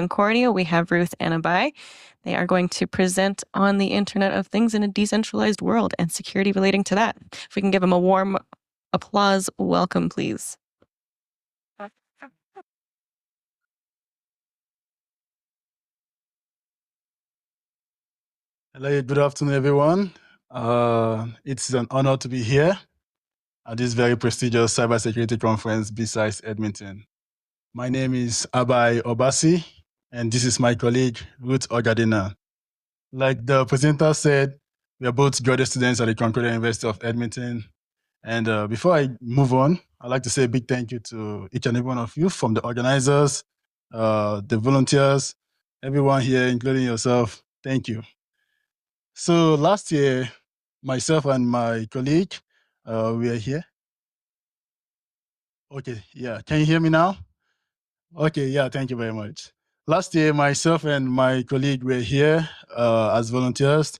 Concordia, we have Ruth and Agbai. They are going to present on the Internet of Things in a decentralized world and security relating to that. If we can give them a warm applause, welcome, please. Hello, good afternoon, everyone. It's an honor to be here at this very prestigious cybersecurity conference BSides Edmonton. My name is Agbai Obasi, and this is my colleague, Ruth Ogadina. Like the presenter said, we are both graduate students at the Concordia University of Edmonton. And before I move on, I'd like to say a big thank you to each and every one of you, from the organizers, the volunteers, everyone here, including yourself. Thank you. So last year, myself and my colleague, we are here. Okay, yeah. Can you hear me now? Okay, yeah, thank you very much. Last year, myself and my colleague were here as volunteers.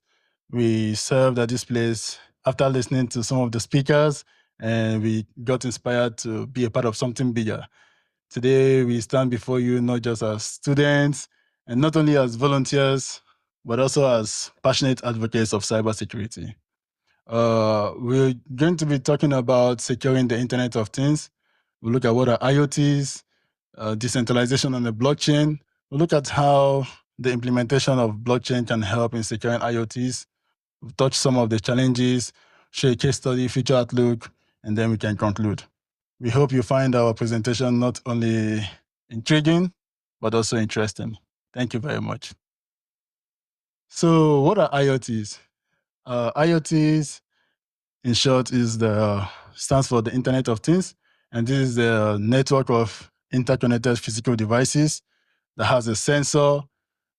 We served at this place after listening to some of the speakers, and we got inspired to be a part of something bigger. Today, we stand before you not just as students and not only as volunteers, but also as passionate advocates of cybersecurity. We're going to be talking about securing the Internet of Things. We'll look at what are IoTs, decentralization on the blockchain. We'll look at how the implementation of blockchain can help in securing IoTs. We'll touch some of the challenges, share a case study, future outlook, and then we can conclude. We hope you find our presentation not only intriguing, but also interesting. Thank you very much. So what are IoTs? IoTs, in short, stands for the Internet of Things, and this is the network of interconnected physical devices that has a sensor,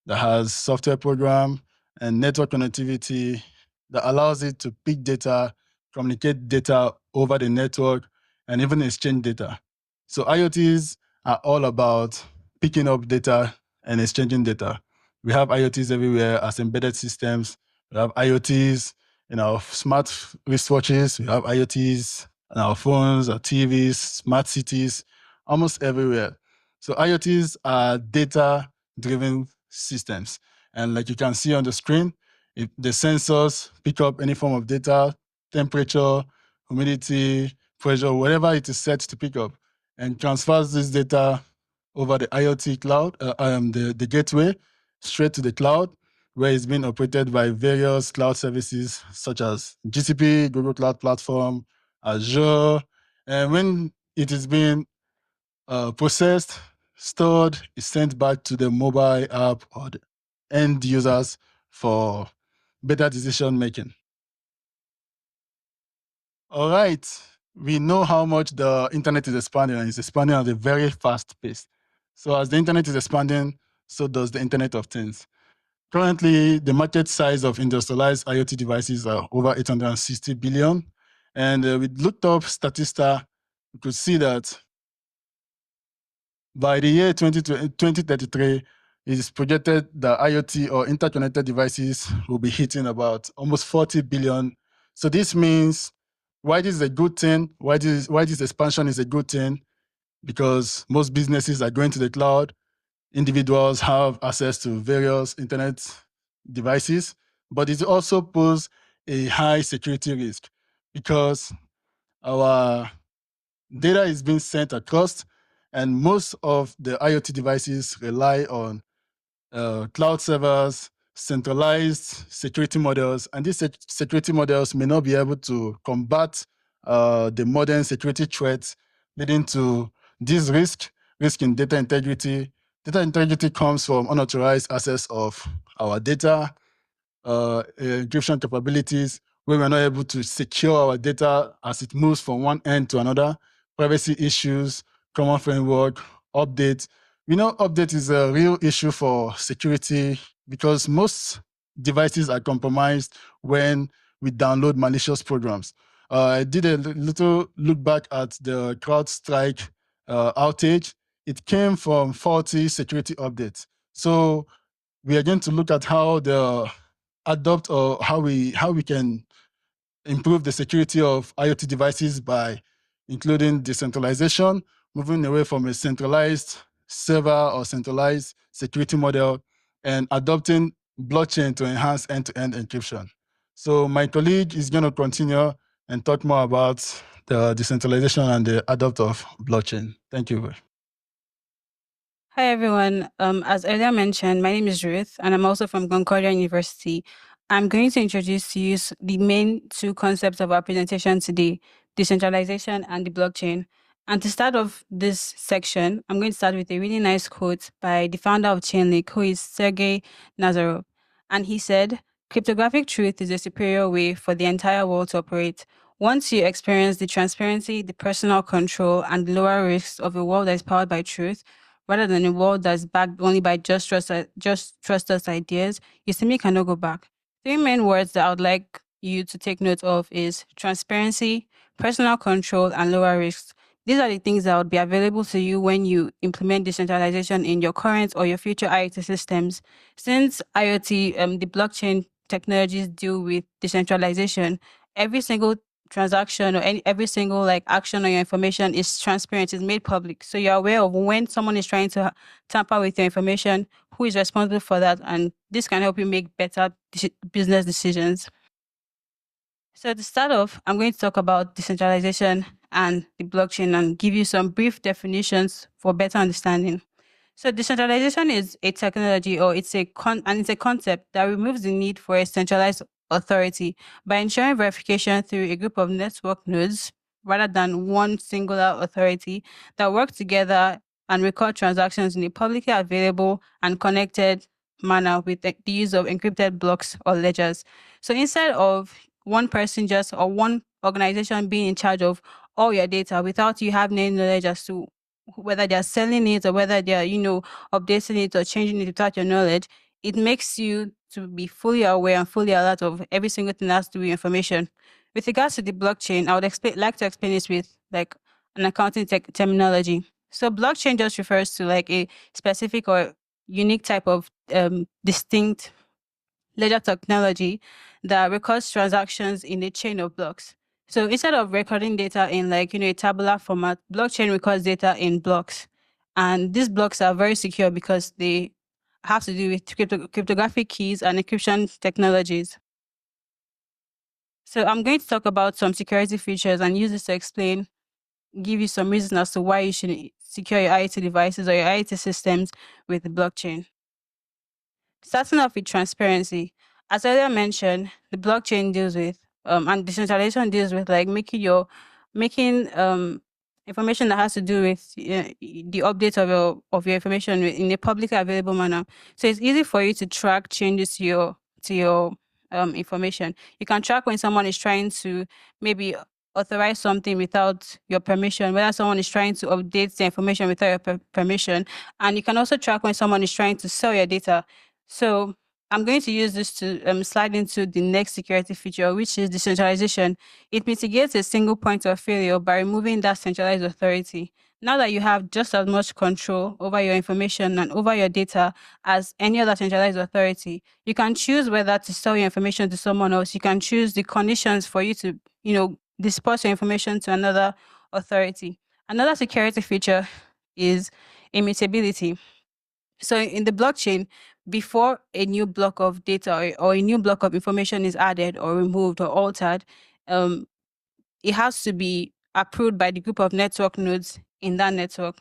that has software program, and network connectivity that allows it to pick data, communicate data over the network, and even exchange data. So IoTs are all about picking up data and exchanging data. We have IoTs everywhere as embedded systems. We have IoTs in our smart wristwatches. We have IoTs in our phones, our TVs, smart cities, almost everywhere. So IoTs are data-driven systems. And like you can see on the screen, if the sensors pick up any form of data, temperature, humidity, pressure, whatever it is set to pick up, and transfers this data over the IoT cloud, the gateway, straight to the cloud, where it's being operated by various cloud services such as GCP, Google Cloud Platform, Azure. And when it is being processed, stored, is sent back to the mobile app or the end users for better decision making. All right, we know how much the internet is expanding, and it's expanding at a very fast pace. So as the internet is expanding, so does the Internet of Things. Currently, the market size of industrialized IoT devices are over 860 billion. And we looked up Statista, we could see that by the year 2033, it is projected that IoT or interconnected devices will be hitting about almost 40 billion. So this means why this is a good thing, why this expansion is a good thing, because most businesses are going to the cloud. Individuals have access to various internet devices, but it also poses a high security risk because our data is being sent across, and most of the IoT devices rely on cloud servers, centralized security models, and these security models may not be able to combat the modern security threats, leading to this risk in data integrity. Data integrity comes from unauthorized access of our data, encryption capabilities, where we're not able to secure our data as it moves from one end to another, privacy issues, common framework, updates. We know update is a real issue for security because most devices are compromised when we download malicious programs. I did a little look back at the CrowdStrike outage. It came from faulty security updates. So we are going to look at how the adopt or how we can improve the security of IoT devices by including decentralization, moving away from a centralized server or centralized security model, and adopting blockchain to enhance end-to-end encryption. So my colleague is going to continue and talk more about the decentralization and the adopt of blockchain. Thank you. Hi, everyone. As earlier mentioned, my name is Ruth, and I'm also from Concordia University. I'm going to introduce to you the main two concepts of our presentation today, decentralization and the blockchain. And to start off this section, I'm going to start with a really nice quote by the founder of Chainlink, who is Sergey Nazarov. And he said, "Cryptographic truth is a superior way for the entire world to operate. Once you experience the transparency, the personal control, and the lower risks of a world that is powered by truth, rather than a world that's backed only by just trust us ideas, you simply cannot go back." Three main words that I would like you to take note of is transparency, personal control, and lower risks. These are the things that would be available to you when you implement decentralization in your current or your future IoT systems. Since IoT, the blockchain technologies deal with decentralization, every single transaction or every single like action on your information is transparent, is made public. So you're aware of when someone is trying to tamper with your information, who is responsible for that, and this can help you make better business decisions. So to start off, I'm going to talk about decentralization and the blockchain and give you some brief definitions for better understanding. So decentralization is a technology or it's a concept that removes the need for a centralized authority by ensuring verification through a group of network nodes rather than one singular authority that work together and record transactions in a publicly available and connected manner with the use of encrypted blocks or ledgers. So instead of one person just or one organization being in charge of all your data without you having any knowledge as to whether they're selling it or whether they're, updating it or changing it without your knowledge, it makes you to be fully aware and fully alert of every single thing that has to do with information. With regards to the blockchain, I would like to explain this with like an accounting terminology. So blockchain just refers to like a specific or unique type of distinct ledger technology that records transactions in a chain of blocks. So instead of recording data in like, a tabular format, blockchain records data in blocks. And these blocks are very secure because they have to do with cryptographic keys and encryption technologies. So I'm going to talk about some security features and use this to give you some reasons as to why you should secure your IoT devices or your IoT systems with the blockchain. Starting off with transparency, as earlier mentioned, the blockchain deals with and decentralization deals with like making information that has to do with the update of your information in a publicly available manner. So it's easy for you to track changes to your information. You can track when someone is trying to maybe authorize something without your permission, whether someone is trying to update the information without your permission, and you can also track when someone is trying to sell your data. So I'm going to use this to slide into the next security feature, which is decentralization. It mitigates a single point of failure by removing that centralized authority. Now that you have just as much control over your information and over your data as any other centralized authority, you can choose whether to sell your information to someone else. You can choose the conditions for you to, disperse your information to another authority. Another security feature is immutability. So in the blockchain, before a new block of data or a new block of information is added or removed or altered, um, it has to be approved by the group of network nodes in that network.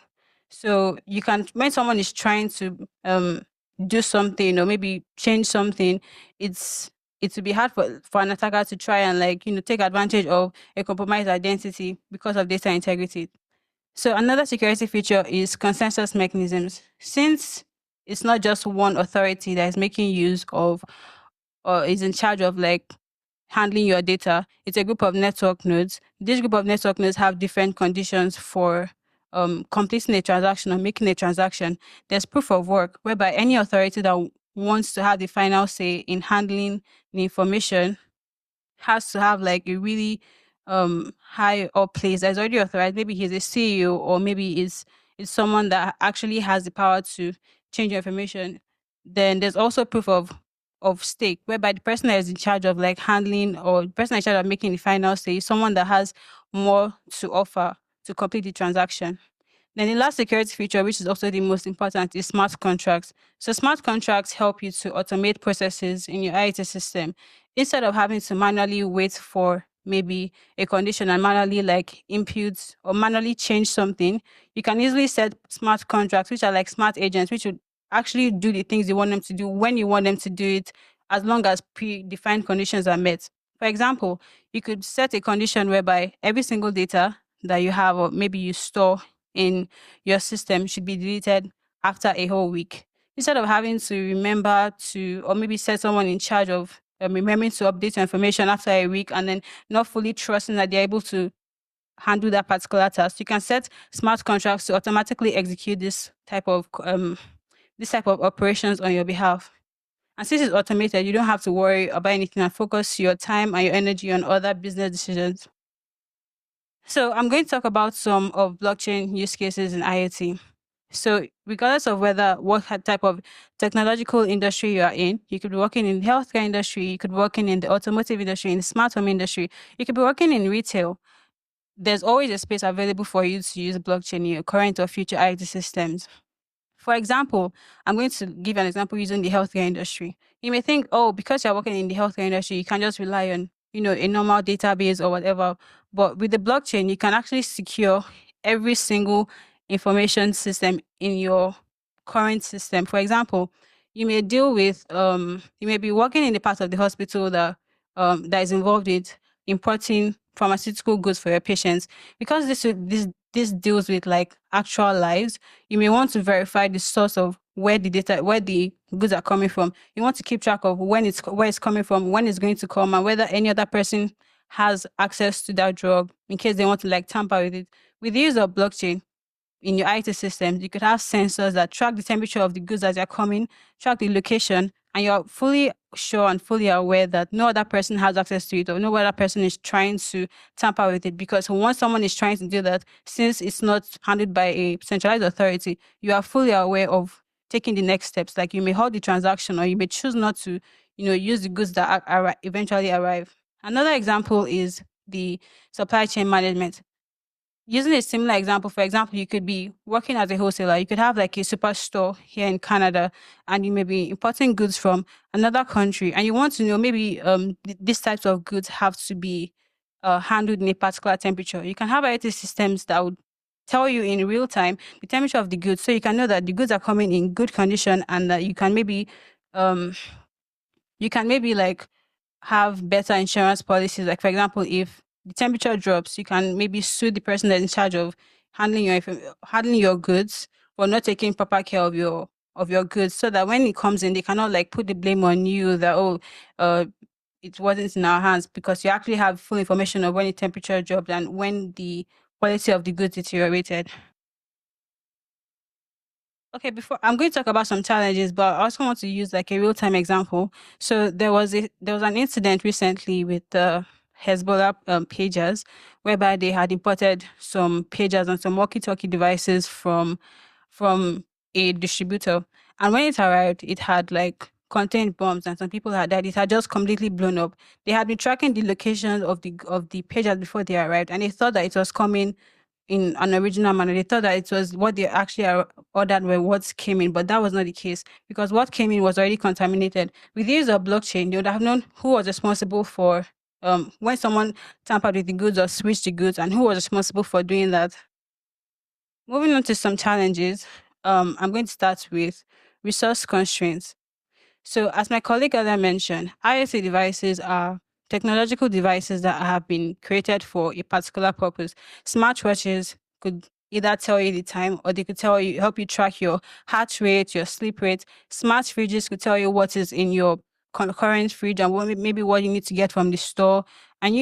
So you can, when someone is trying to do something or maybe change something, it would be hard for an attacker to try and like take advantage of a compromised identity because of data integrity. So another security feature is consensus mechanisms. Since it's not just one authority that is making use of or is in charge of like handling your data, it's a group of network nodes. This group of network nodes have different conditions for completing a transaction or making a transaction. There's proof of work, whereby any authority that wants to have the final say in handling the information has to have like a really high up place that's already authorized. Maybe he's a CEO or maybe is someone that actually has the power to change your information. Then there's also proof of stake, whereby the person that is in charge of like handling or the person in charge of making the final say is someone that has more to offer to complete the transaction. Then the last security feature, which is also the most important, is smart contracts. So smart contracts help you to automate processes in your IoT system instead of having to manually wait for maybe a condition and manually like input or manually change something. You can easily set smart contracts, which are like smart agents, which would actually do the things you want them to do when you want them to do it, as long as predefined conditions are met. For example, you could set a condition whereby every single data that you have or maybe you store in your system should be deleted after a whole week. Instead of having to remember to, or maybe set someone in charge of remembering to update your information after a week and then not fully trusting that they're able to handle that particular task, you can set smart contracts to automatically execute this type of operations on your behalf. And since it's automated, you don't have to worry about anything and focus your time and your energy on other business decisions. So I'm going to talk about some of blockchain use cases in IoT. So regardless of what type of technological industry you are in, you could be working in the healthcare industry, you could be working in the automotive industry, in the smart home industry, you could be working in retail. There's always a space available for you to use blockchain in your current or future IoT systems. For example, I'm going to give an example using the healthcare industry. You may think, oh, because you're working in the healthcare industry, you can just rely on, a normal database or whatever. But with the blockchain, you can actually secure every single information system in your current system. For example, you may deal with, you may be working in the part of the hospital that is involved with importing pharmaceutical goods for your patients. Because this deals with like actual lives, you may want to verify the source of where the goods are coming from. You want to keep track of where it's coming from, when it's going to come, and whether any other person has access to that drug in case they want to like tamper with it. With the use of blockchain in your IT systems, you could have sensors that track the temperature of the goods as they're coming, track the location, and you're fully sure and fully aware that no other person has access to it or no other person is trying to tamper with it. Because once someone is trying to do that, since it's not handled by a centralized authority, you are fully aware of taking the next steps. Like you may hold the transaction or you may choose not to, use the goods that eventually arrive. Another example is the supply chain management. Using a similar example, for example, you could be working as a wholesaler. You could have like a superstore here in Canada, and you may be importing goods from another country, and you want to know maybe these types of goods have to be handled in a particular temperature. You can have IT systems that would tell you in real time the temperature of the goods, so you can know that the goods are coming in good condition, and that um, you can maybe like have better insurance policies. Like, for example, if the temperature drops, you can maybe sue the person that's in charge of handling your goods for not taking proper care of your goods, so that when it comes in, they cannot like put the blame on you that uh it wasn't in our hands, because you actually have full information of when the temperature dropped and when the quality of the goods deteriorated. Okay, before I'm going to talk about some challenges, but I also want to use like a real time example. So there was an incident recently with the Hezbollah pagers, whereby they had imported some pagers and some walkie-talkie devices from a distributor, and when it arrived, it had like contained bombs, and some people had died. It had just completely blown up. They had been tracking the location of the pagers before they arrived, and they thought that it was coming in an original manner. They thought that it was what they actually ordered were what came in, but that was not the case, because what came in was already contaminated. With the use of blockchain, they would have known who was responsible for when someone tampered with the goods or switched the goods, and who was responsible for doing that. Moving on to some challenges, I'm going to start with resource constraints. So, as my colleague earlier mentioned, IoT devices are technological devices that have been created for a particular purpose. Smartwatches could either tell you the time, or they could help you track your heart rate, your sleep rate. Smart fridges could tell you what is in your current fridge and maybe what you need to get from the store. And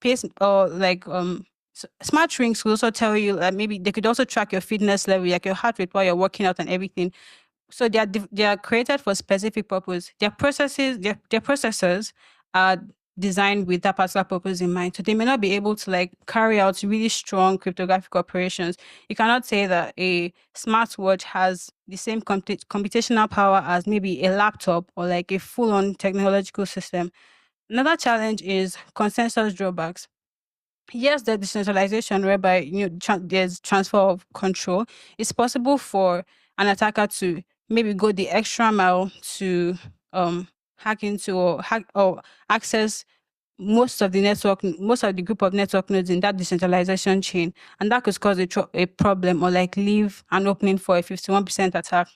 pace or like smart rings could also tell you, like, maybe they could also track your fitness level, like your heart rate while you're working out and everything. So they are created for specific purpose. Their processors are designed with that particular purpose in mind. So they may not be able to like carry out really strong cryptographic operations. You cannot say that a smartwatch has the same computational power as maybe a laptop or like a full-on technological system. Another challenge is consensus drawbacks. yes, the decentralization whereby there's transfer of control. It's possible for an attacker to maybe go the extra mile to hack into or access most of the group of network nodes in that decentralization chain, and that could cause a problem or like leave an opening for a 51% attack.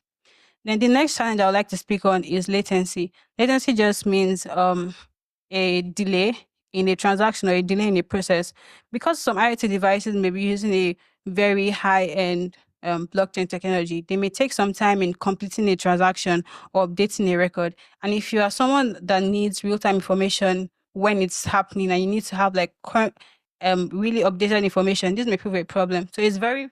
Then the next challenge I would like to speak on is latency. Latency just means a delay in a transaction or a delay in a process. Because some IoT devices may be using a very high-end blockchain technology, they may take some time in completing a transaction or updating a record. And if you are someone that needs real-time information when it's happening and you need to have like really updated information, this may prove a problem. So it's very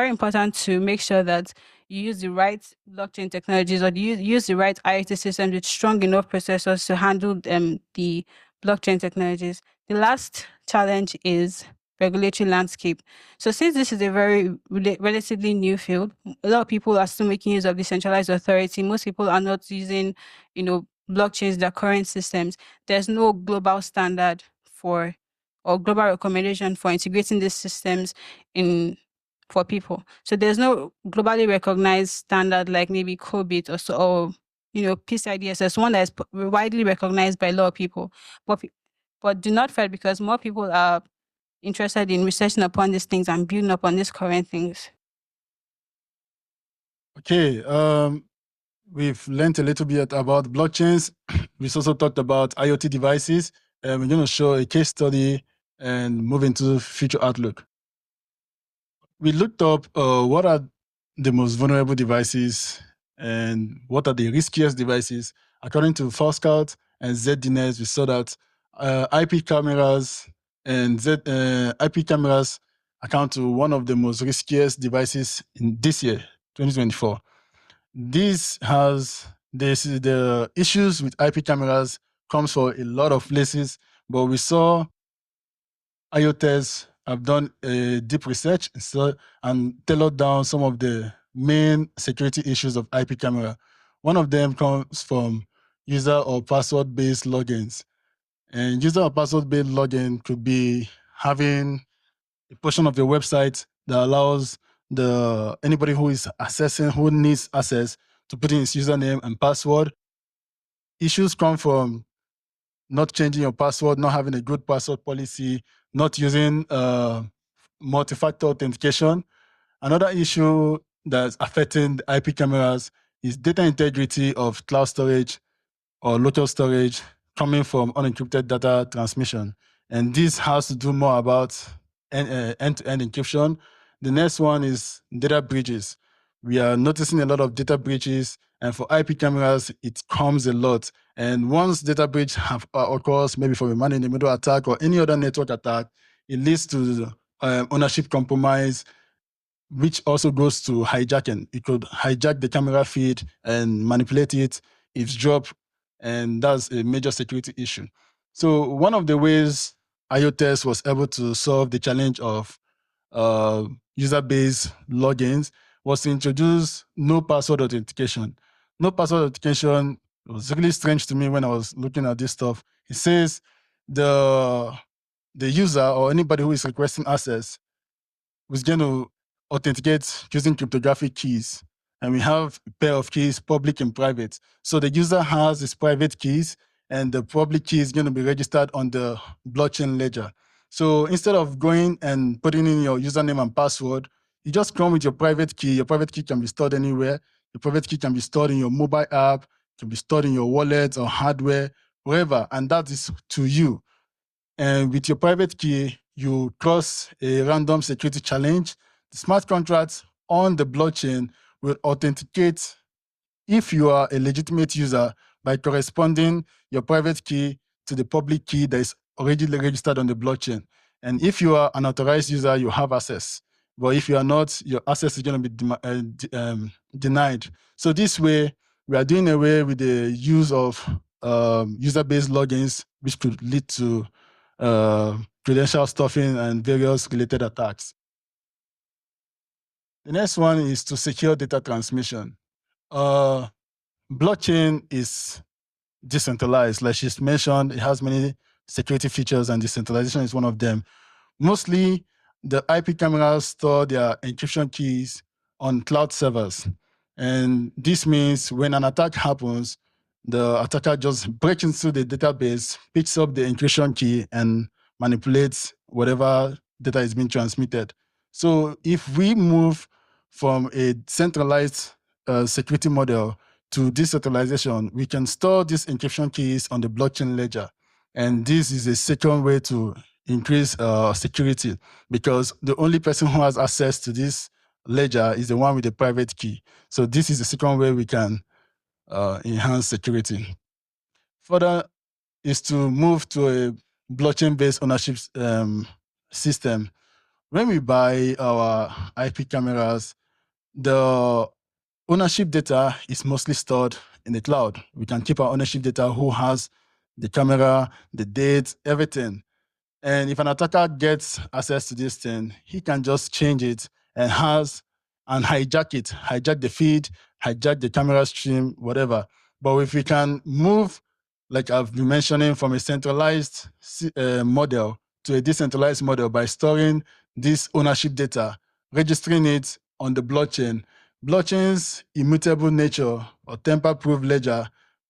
important to make sure that you use the right blockchain technologies or use the right IoT systems with strong enough processors to handle the blockchain technologies. The last challenge is regulatory landscape. So since this is a very relatively new field, a lot of people are still making use of decentralized authority. Most people are not using, blockchains, their current systems. There's no global standard for or global recommendation for integrating these systems in for people. So there's no globally recognized standard like maybe COBIT or so, or PCI DSS, one that is widely recognized by a lot of people. But but do not fret because more people are interested in researching upon these things and building upon these current things. Okay, we've learned a little bit about blockchains. We've also talked about IoT devices. And we're going to show a case study and move into future outlook. We looked up what are the most vulnerable devices and what are the riskiest devices. According to Forescout and ZDNet, we saw that IP cameras and IP cameras account to one of the most riskiest devices in this year, 2024. The issues with IP cameras comes for a lot of places, but we saw IoTers have done a deep research and tailored down some of the main security issues of IP camera. One of them comes from user or password-based logins. And user or password-based login could be having a portion of your website that allows anybody who is who needs access to put in his username and password. Issues come from not changing your password, not having a good password policy, not using multi-factor authentication. Another issue that's affecting the IP cameras is data integrity of cloud storage or local storage coming from unencrypted data transmission. And this has to do more about end-to-end encryption. The next one is data breaches. We are noticing a lot of data breaches, and for IP cameras, it comes a lot. And once data breach occurs, maybe from a man-in-the-middle attack or any other network attack, it leads to ownership compromise, which also goes to hijacking. It could hijack the camera feed and manipulate it, eavesdrop, and that's a major security issue. So one of the ways IoTest was able to solve the challenge of user-based logins was to introduce no password authentication. No password authentication was really strange to me when I was looking at this stuff. It says the user or anybody who is requesting access was going to authenticate using cryptographic keys. And we have a pair of keys, public and private. So the user has his private keys and the public key is going to be registered on the blockchain ledger. So instead of going and putting in your username and password, you just come with your private key. Your private key can be stored anywhere. Your private key can be stored in your mobile app, can be stored in your wallet or hardware, wherever, and that is to you. And with your private key, you cross a random security challenge. The smart contracts on the blockchain will authenticate if you are a legitimate user by corresponding your private key to the public key that is already registered on the blockchain. And if you are an authorized user, you have access. But if you are not, your access is going to be denied. So this way, we are doing away with the use of user-based logins, which could lead to credential stuffing and various related attacks. The next one is to secure data transmission. Blockchain is decentralized. Like she's mentioned, it has many security features, and decentralization is one of them. Mostly, the IP cameras store their encryption keys on cloud servers. And this means when an attack happens, the attacker just breaks into the database, picks up the encryption key, and manipulates whatever data is being transmitted. So if we move from a centralized security model to decentralization, we can store these encryption keys on the blockchain ledger. And this is a second way to increase security, because the only person who has access to this ledger is the one with the private key. So this is the second way we can enhance security. Further is to move to a blockchain-based ownership system. When we buy our IP cameras, the ownership data is mostly stored in the cloud. We can keep our ownership data, who has the camera, the date, everything. And if an attacker gets access to this thing, he can just change it and hijack it, hijack the feed, hijack the camera stream, whatever. But if we can move, like I've been mentioning, from a centralized model to a decentralized model by storing this ownership data, registering it on the blockchain, blockchain's immutable nature or tamper-proof ledger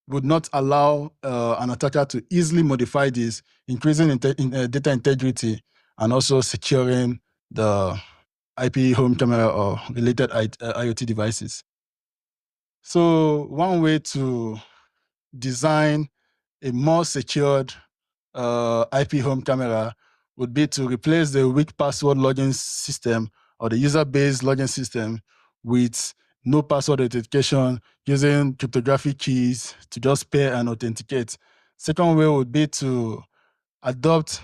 would not allow an attacker to easily modify this, increasing data integrity and also securing the IP home camera or related IoT devices. So one way to design a more secured IP home camera would be to replace the weak password login system or the user-based login system with no password authentication using cryptographic keys to just pair and authenticate. Second way would be to adopt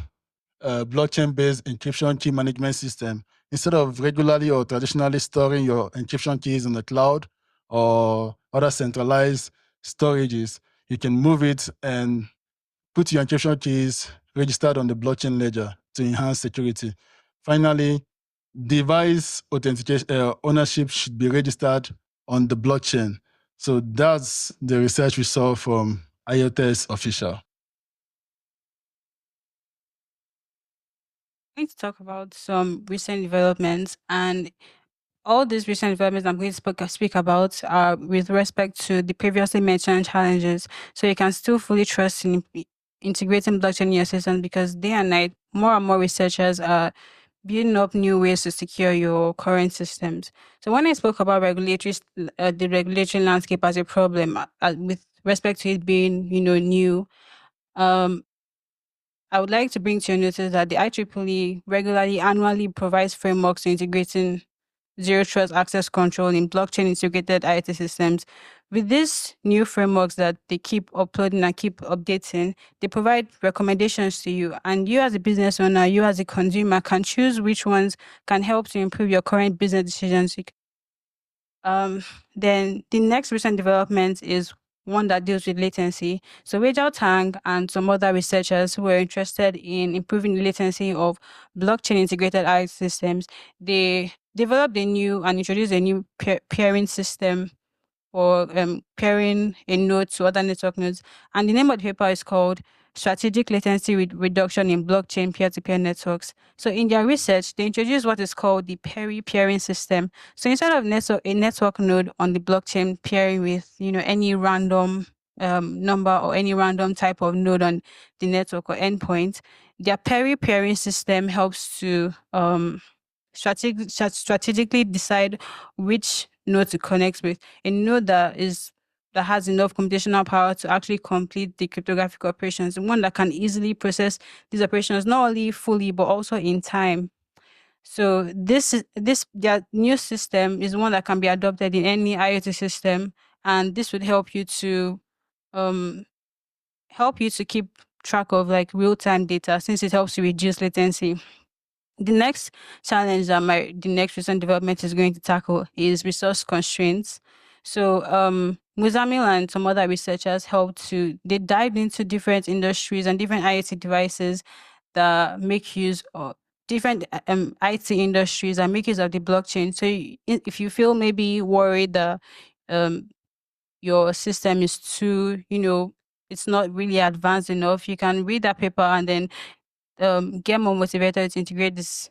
a blockchain-based encryption key management system. Instead of regularly or traditionally storing your encryption keys in the cloud or other centralized storages, you can move it and put your encryption keys registered on the blockchain ledger to enhance security. Finally, device authentication ownership should be registered on the blockchain. So that's the research we saw from IoT's official. I'm going to talk about some recent developments, and all these recent developments I'm going to speak about are with respect to the previously mentioned challenges. So you can still fully trust in integrating blockchain in your system, because day and night, more and more researchers are building up new ways to secure your current systems. So when I spoke about the regulatory landscape as a problem, with respect to it being, new, um, I would like to bring to your notice that the IEEE regularly annually provides frameworks to integrating zero trust access control in blockchain integrated IoT systems. With these new frameworks that they keep uploading and keep updating, they provide recommendations to you. And you as a business owner, you as a consumer can choose which ones can help to improve your current business decisions. Then the next recent development is one that deals with latency. So Weijao Tang and some other researchers who were interested in improving the latency of blockchain integrated IoT systems, they developed a new and introduced a new pairing system for pairing a node to other network nodes. And the name of the paper is called Strategic Latency Reduction in Blockchain Peer-to-Peer Networks. So in their research, they introduced what is called the pairing system. So instead of a network node on the blockchain pairing with any random number or any random type of node on the network or endpoint, their pairing system helps to strategically decide which node to connect with. A node that has enough computational power to actually complete the cryptographic operations, and one that can easily process these operations not only fully but also in time. So their new system is one that can be adopted in any IoT system, and this would help you to um keep track of like real time data, since it helps you reduce latency. The next challenge that the next recent development is going to tackle is resource constraints. So Muzamil and some other researchers they dived into different industries and different IoT devices that make use of different IT industries and make use of the blockchain. So if you feel maybe worried that um, your system is too, it's not really advanced enough, you can read that paper and then get more motivated to integrate this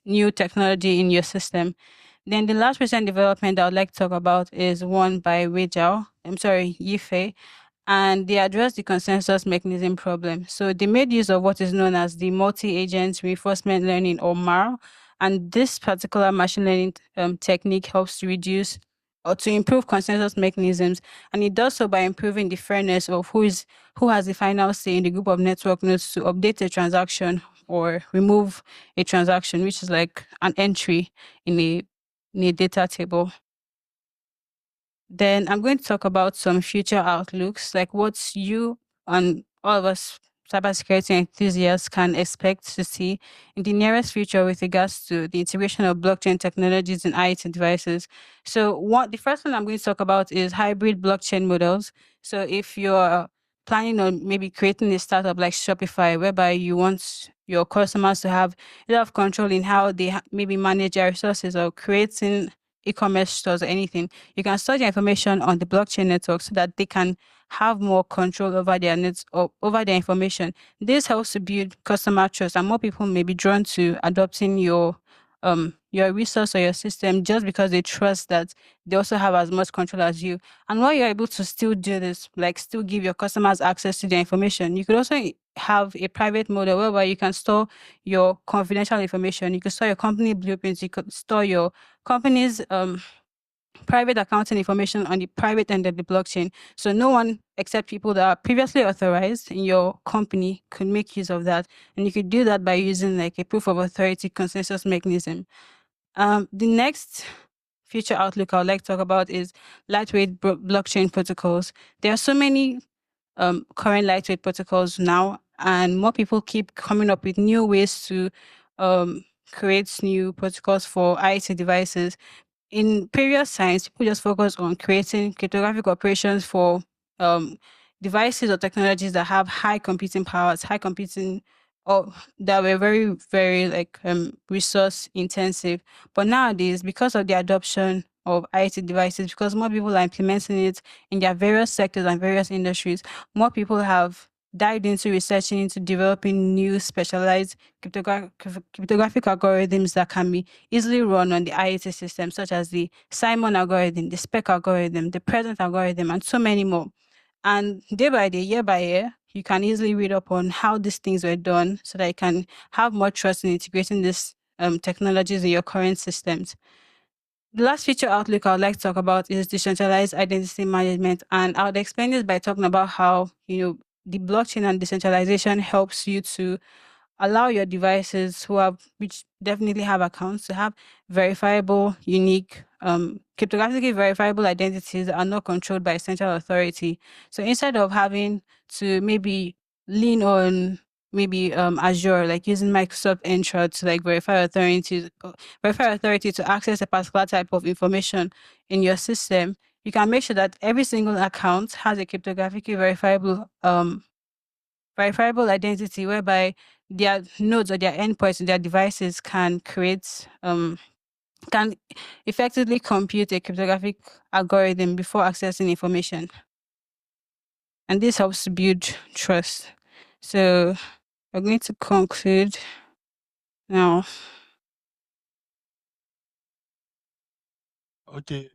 new technology in your system. Then the last recent development I would like to talk about is one by Yifei, and they addressed the consensus mechanism problem. So they made use of what is known as the multi-agent reinforcement learning, or MAR, and this particular machine learning technique helps to reduce or to improve consensus mechanisms, and it does so by improving the fairness of who has the final say in the group of network nodes to update a transaction or remove a transaction, which is like an entry in a data table. Then I'm going to talk about some future outlooks, like what you and all of us cybersecurity enthusiasts can expect to see in the nearest future with regards to the integration of blockchain technologies in IoT devices. So the first one I'm going to talk about is hybrid blockchain models. So if you're planning on maybe creating a startup like Shopify, whereby you want your customers to have a lot of control in how they maybe manage their resources, or creating e-commerce stores or anything, you can store their information on the blockchain network so that they can have more control over their nets or over their information. This helps to build customer trust, and more people may be drawn to adopting your resource or your system just because they trust that they also have as much control as you. And while you're able to still do this, like still give your customers access to their information, you could also have a private model whereby you can store your confidential information. You can store your company blueprints. You could store your company's private accounting information on the private end of the blockchain. So no one except people that are previously authorized in your company could make use of that. And you could do that by using like a proof of authority consensus mechanism. The next future outlook I would like to talk about is lightweight blockchain protocols. There are so many current lightweight protocols now, and more people keep coming up with new ways to create new protocols for IoT devices. In previous times, people just focus on creating cryptographic operations for um, devices or technologies that have high computing powers, high computing, or that were very, very like resource intensive. But nowadays, because of the adoption of IoT devices, because more people are implementing it in their various sectors and various industries, more people have dived into researching into developing new specialized cryptographic algorithms that can be easily run on the IoT system, such as the Simon algorithm, the SPEC algorithm, the present algorithm, and so many more. And day by day, year by year, you can easily read up on how these things were done so that you can have more trust in integrating these technologies in your current systems. The last feature outlook I would like to talk about is decentralized identity management. And I would explain this by talking about how, the blockchain and decentralization helps you to allow your devices which definitely have accounts, to have verifiable, unique, cryptographically verifiable identities that are not controlled by a central authority. So instead of having to maybe lean on maybe Azure, like using Microsoft Entra to like verify authority to access a particular type of information in your system, you can make sure that every single account has a cryptographically verifiable identity, whereby their nodes or their endpoints in their devices can effectively compute a cryptographic algorithm before accessing information. And this helps to build trust. So we're going to conclude now. Okay.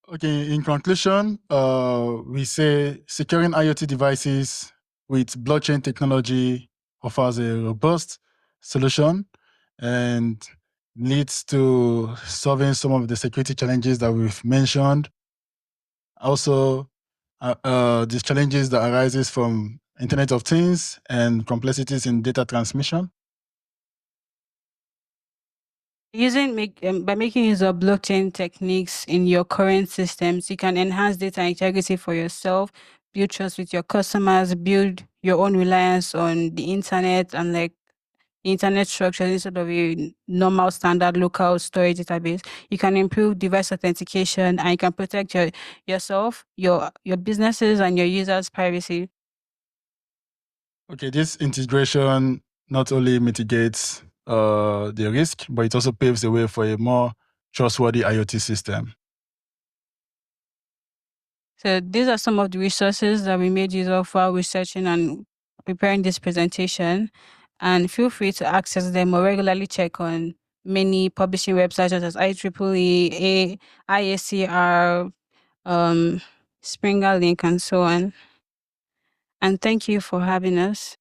Okay. In conclusion, we say securing IoT devices with blockchain technology offers a robust solution and leads to solving some of the security challenges that we've mentioned. Also, these challenges that arises from Internet of Things and complexities in data transmission. By making use of blockchain techniques in your current systems, you can enhance data integrity for yourself, build trust with your customers, build your own reliance on the internet and like internet structure instead of a normal standard local storage database. You can improve device authentication, and you can protect yourself, your businesses, and your users' privacy. Okay, this integration not only mitigates the risk, but it also paves the way for a more trustworthy IoT system. So these are some of the resources that we made use of while researching and preparing this presentation. And feel free to access them or regularly check on many publishing websites such as IEEE, IACR, Springer Link, and so on. And thank you for having us.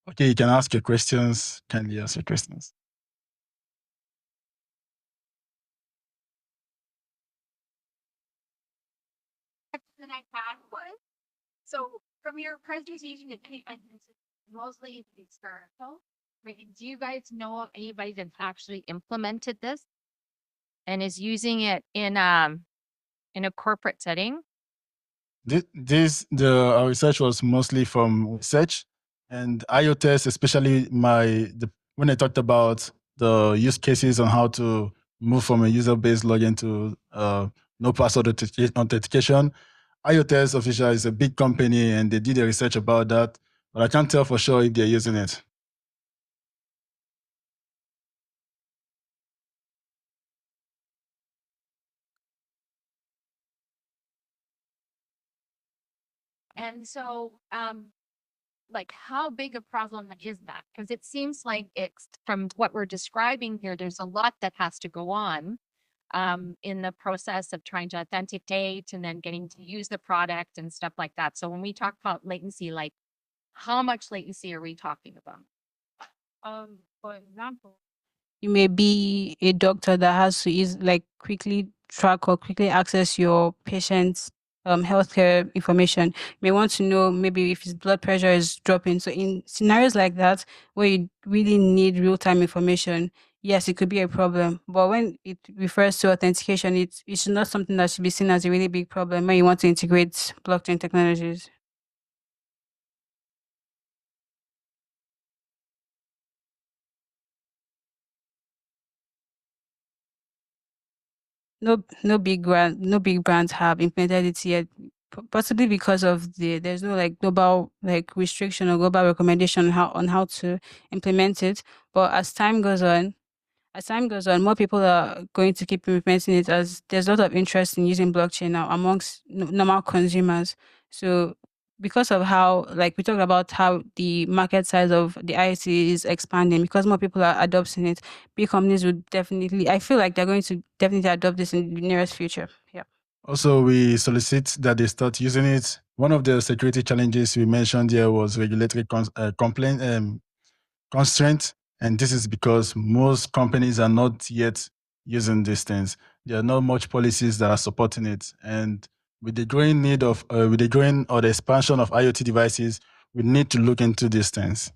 Okay, you can ask your questions. Kindly ask your questions. That I had was, so from your presentation, it's mostly experimental. Right? Do you guys know of anybody that's actually implemented this and is using it in a corporate setting? Our research was mostly from research and IoT, especially when I talked about the use cases on how to move from a user-based login to no password authentication. IoT official is a big company and they did a research about that, but I can't tell for sure if they're using it. And so, like, how big a problem is that? Because it seems like it's from what we're describing here, there's a lot that has to go on in the process of trying to authenticate and then getting to use the product and stuff like that. So when we talk about latency, like, how much latency are we talking about? For example, you may be a doctor that has to quickly track or quickly access your patient's healthcare information. You may want to know maybe if his blood pressure is dropping. So in scenarios like that where you really need real-time information, yes, it could be a problem. But when it refers to authentication, it's not something that should be seen as a really big problem when you want to integrate blockchain technologies. No big brands have implemented it yet. Possibly because of there's no like global like restriction or global recommendation on how to implement it. But as time goes on, more people are going to keep implementing it as there's a lot of interest in using blockchain now amongst normal consumers. So because of how, like we talked about how the market size of the IoT is expanding, because more people are adopting it, big companies would definitely, I feel like they're going to definitely adopt this in the nearest future. Yeah. Also, we solicit that they start using it. One of the security challenges we mentioned here was regulatory constraint. And this is because most companies are not yet using these things. There are not much policies that are supporting it. And with the growing need of, with the growing or the expansion of IoT devices, we need to look into these things.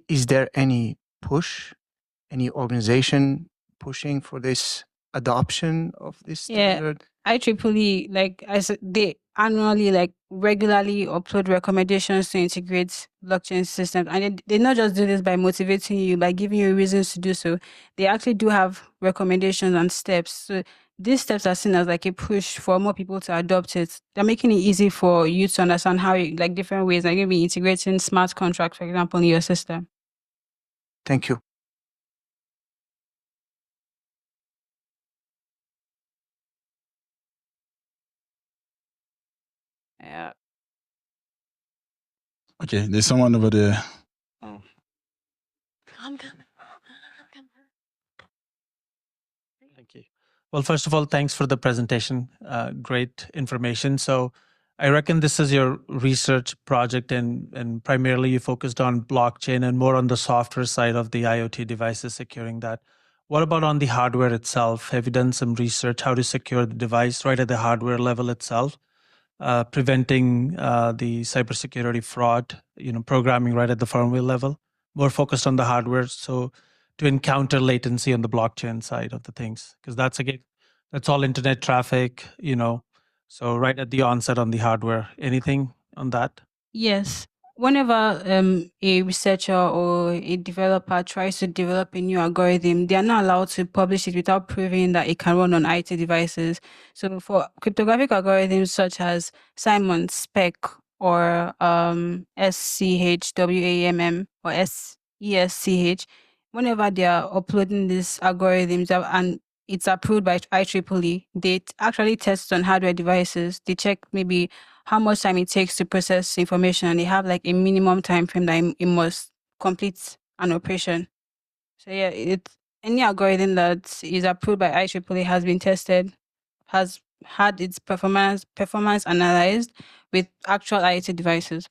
Is there any push, any organization pushing for this adoption of this standard? IEEE, like I said, they annually, like regularly upload recommendations to integrate blockchain systems. And they not just do this by motivating you, by giving you reasons to do so. They actually do have recommendations and steps. So these steps are seen as like a push for more people to adopt it. They're making it easy for you to understand how you, like different ways, like maybe integrating smart contracts, for example, in your system. Thank you. Yeah. Okay, there's someone over there. Oh. I'm coming. Thank you. Well, first of all, thanks for the presentation. Great information. So I reckon this is your research project and primarily you focused on blockchain and more on the software side of the IoT devices, securing that. What about on the hardware itself? Have you done some research how to secure the device right at the hardware level itself? Preventing the cybersecurity fraud, programming right at the firmware level, more focused on the hardware. So to encounter latency on the blockchain side of the things, because that's all internet traffic, So right at the onset on the hardware, anything on that? Yes. whenever a researcher or a developer tries to develop a new algorithm, they are not allowed to publish it without proving that it can run on IT devices. So for cryptographic algorithms such as Simon Spec or SCHWAMM or SESCH, whenever they are uploading these algorithms and it's approved by IEEE, they actually test on hardware devices. They check maybe how much time it takes to process information, and they have like a minimum time frame that it must complete an operation. So yeah, any algorithm that is approved by IEEE has been tested, has had its performance analyzed with actual IoT devices.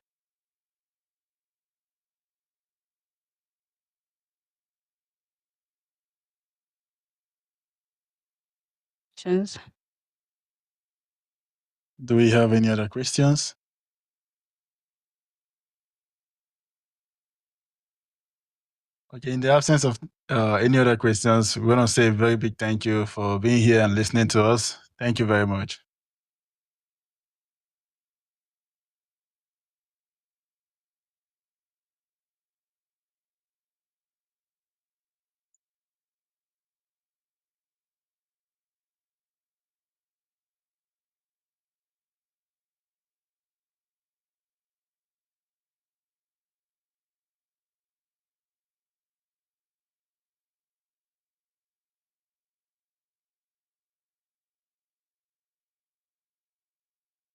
Do we have any other questions? Okay, in the absence of any other questions, we want to say a very big thank you for being here and listening to us. Thank you very much.